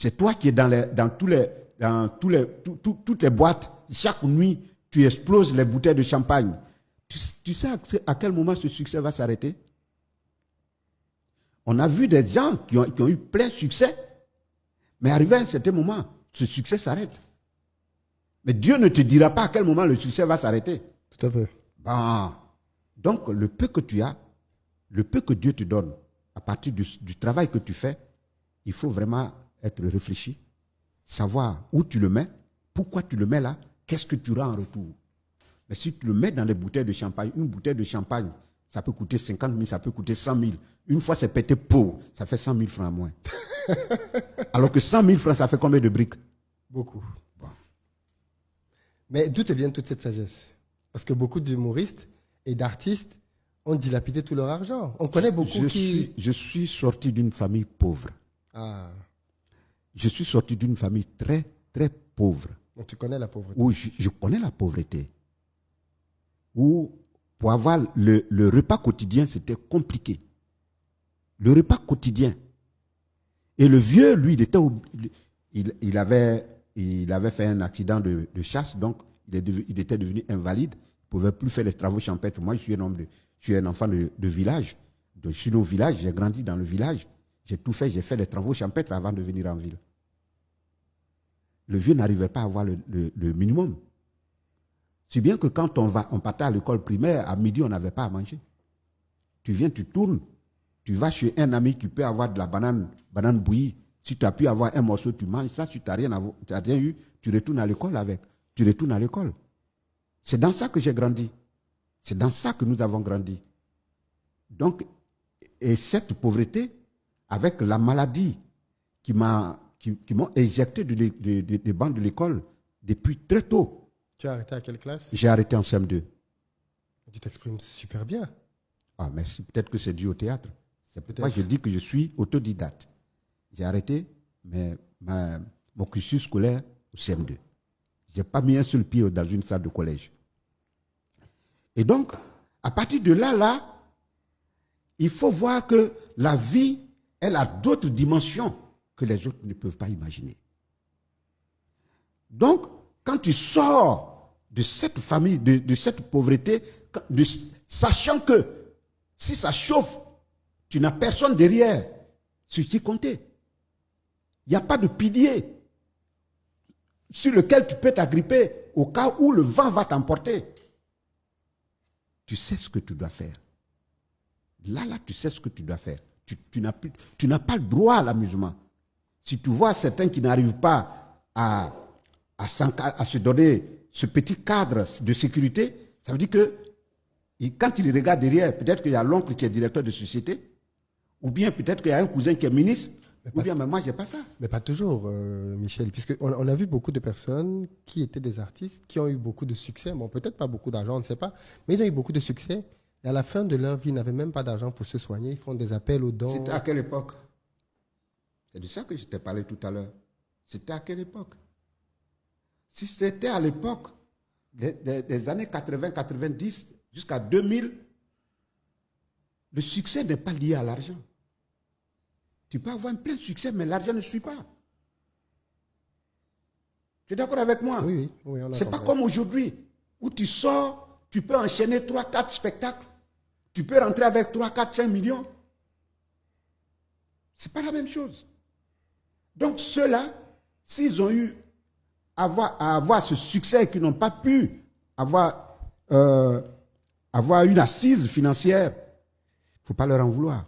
C'est toi qui es toutes les boîtes. Chaque nuit, tu exploses les bouteilles de champagne. Tu sais à quel moment ce succès va s'arrêter? On a vu des gens qui ont eu plein de succès, mais arrivé à un certain moment, ce succès s'arrête. Mais Dieu ne te dira pas à quel moment le succès va s'arrêter. Tout à fait. Bon. Donc, le peu que tu as, le peu que Dieu te donne, à partir du travail que tu fais, il faut vraiment être réfléchi, savoir où tu le mets, pourquoi tu le mets là, qu'est-ce que tu rends en retour. Mais si tu le mets dans des bouteilles de champagne, une bouteille de champagne, ça peut coûter 50 000, ça peut coûter 100 000. Une fois c'est pété pot, ça fait 100 000 francs à moins. Alors que 100 000 francs, ça fait combien de briques? Beaucoup. Bon. Mais d'où te vient toute cette sagesse? Parce que beaucoup d'humoristes et d'artistes ont dilapidé tout leur argent. On connaît beaucoup Je suis sorti d'une famille pauvre. Ah. Je suis sorti d'une famille très, très pauvre. Donc tu connais la pauvreté. Où je connais la pauvreté. Où pour avoir le repas quotidien, c'était compliqué. Le repas quotidien. Et le vieux, lui, il avait fait un accident de chasse, donc il était devenu invalide. Il ne pouvait plus faire les travaux champêtres. Moi, je suis un enfant de village. Je suis au village, j'ai grandi dans le village. J'ai tout fait, j'ai fait les travaux champêtres avant de venir en ville. Le vieux n'arrivait pas à avoir le minimum. Si bien que quand on partait à l'école primaire, à midi, on n'avait pas à manger. Tu viens, tu tournes, tu vas chez un ami qui peut avoir de la banane bouillie. Si tu as pu avoir un morceau, tu manges ça. Si tu n'as rien eu, tu retournes à l'école avec. Tu retournes à l'école. C'est dans ça que j'ai grandi. C'est dans ça que nous avons grandi. Donc, et cette pauvreté, avec la maladie qui m'ont éjecté des bancs de l'école depuis très tôt. Tu as arrêté à quelle classe? J'ai arrêté en CM2. Tu t'exprimes super bien. Ah, merci. Peut-être que c'est dû au théâtre. C'est pourquoi je dis que je suis autodidacte. J'ai arrêté mon cursus scolaire au CM2. Je n'ai pas mis un seul pied dans une salle de collège. Et donc, à partir de là, il faut voir que la vie, elle a d'autres dimensions que les autres ne peuvent pas imaginer. Donc, quand tu sors de cette famille, de cette pauvreté, sachant que si ça chauffe, tu n'as personne derrière sur qui compter. Il n'y a pas de pilier sur lequel tu peux t'agripper au cas où le vent va t'emporter. Tu sais ce que tu dois faire. Là, tu sais ce que tu dois faire. Tu n'as pas le droit à l'amusement. Si tu vois certains qui n'arrivent pas à se donner ce petit cadre de sécurité, ça veut dire que quand ils regardent derrière, peut-être qu'il y a l'oncle qui est directeur de société, ou bien peut-être qu'il y a un cousin qui est ministre, mais moi, je n'ai pas ça. Mais pas toujours, Michel, puisqu'on a vu beaucoup de personnes qui étaient des artistes, qui ont eu beaucoup de succès. Bon, peut-être pas beaucoup d'argent, on ne sait pas, mais ils ont eu beaucoup de succès. Et à la fin de leur vie, ils n'avaient même pas d'argent pour se soigner. Ils font des appels aux dons. C'était à quelle époque? C'est de ça que je t'ai parlé tout à l'heure. C'était à quelle époque? Si c'était à l'époque des années 80-90 jusqu'à 2000, le succès n'est pas lié à l'argent. Tu peux avoir un plein succès, mais l'argent ne suit pas. Tu es d'accord avec moi? Oui, c'est pas comme aujourd'hui, où tu sors, tu peux enchaîner 3-4 spectacles, tu peux rentrer avec 3-4-5 millions. C'est pas la même chose. Donc ceux-là, s'ils ont eu à avoir ce succès, qu'ils n'ont pas pu avoir une assise financière, il ne faut pas leur en vouloir.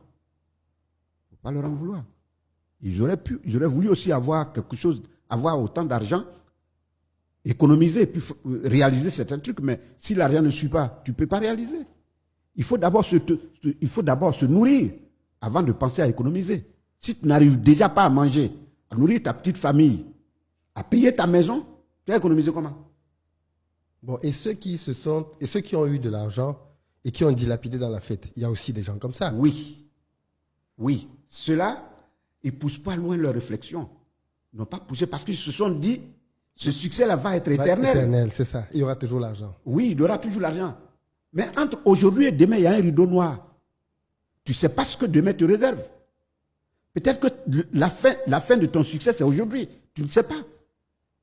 Il ne faut pas leur en vouloir. Ils auraient voulu aussi avoir quelque chose, avoir autant d'argent, économiser, puis réaliser certains trucs, mais si l'argent ne suit pas, tu ne peux pas réaliser. Il faut d'abord se nourrir avant de penser à économiser. Si tu n'arrives déjà pas à manger, à nourrir ta petite famille, à payer ta maison, tu vas économiser comment? Bon, et ceux qui ont eu de l'argent et qui ont dilapidé dans la fête, il y a aussi des gens comme ça. Oui. Oui. Ceux-là, ils ne poussent pas loin leur réflexion. Ils n'ont pas poussé parce qu'ils se sont dit, ce succès-là va être éternel. Éternel, c'est ça. Il y aura toujours l'argent. Oui, il y aura toujours l'argent. Mais entre aujourd'hui et demain, il y a un rideau noir. Tu ne sais pas ce que demain te réserve. Peut-être que la fin de ton succès, c'est aujourd'hui. Tu ne sais pas.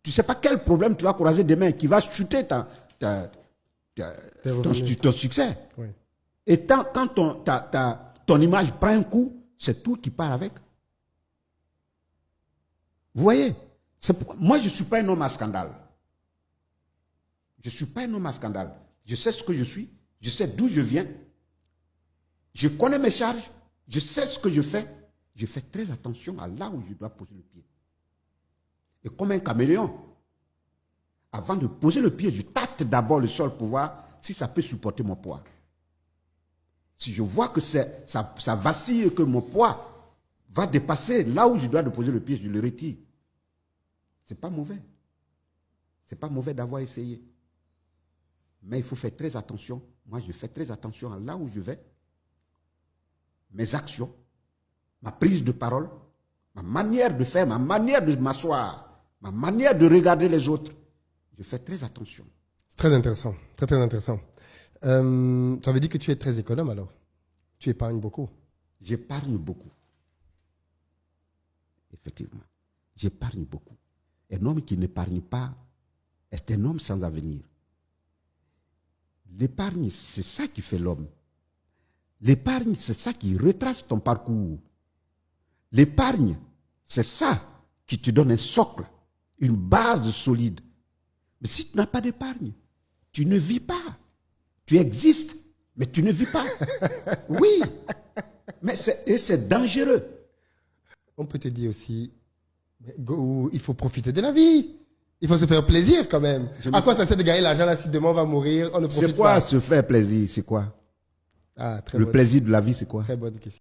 Tu ne sais pas quel problème tu vas croiser demain qui va chuter ton succès. Oui. Et quand ton image prend un coup, c'est tout qui part avec. Vous voyez? Moi, je ne suis pas un homme à scandale. Je ne suis pas un homme à scandale. Je sais ce que je suis. Je sais d'où je viens. Je connais mes charges. Je sais ce que je fais. Je fais très attention à là où je dois poser le pied. Et comme un caméléon, avant de poser le pied, je tâte d'abord le sol pour voir si ça peut supporter mon poids. Si je vois que ça vacille et que mon poids va dépasser là où je dois poser le pied, je le retire. Ce n'est pas mauvais. Ce n'est pas mauvais d'avoir essayé. Mais il faut faire très attention. Moi, je fais très attention à là où je vais. Mes actions, ma prise de parole, ma manière de faire, ma manière de m'asseoir, ma manière de regarder les autres. Je fais très attention. C'est très intéressant. Très, très intéressant. Ça veut dire que tu es très économe alors? Tu épargnes beaucoup? J'épargne beaucoup. Effectivement. J'épargne beaucoup. Un homme qui n'épargne pas est un homme sans avenir. L'épargne, c'est ça qui fait l'homme. L'épargne, c'est ça qui retrace ton parcours. L'épargne, c'est ça qui te donne un socle, une base solide. Mais si tu n'as pas d'épargne, tu ne vis pas. Tu existes, mais tu ne vis pas. Oui, mais c'est dangereux. On peut te dire aussi, il faut profiter de la vie. Il faut se faire plaisir quand même. À quoi ça sert de gagner l'argent là si demain on va mourir, on ne profite pas? C'est quoi se faire plaisir? C'est quoi? Ah, Le plaisir de la vie, c'est quoi? Très bonne question.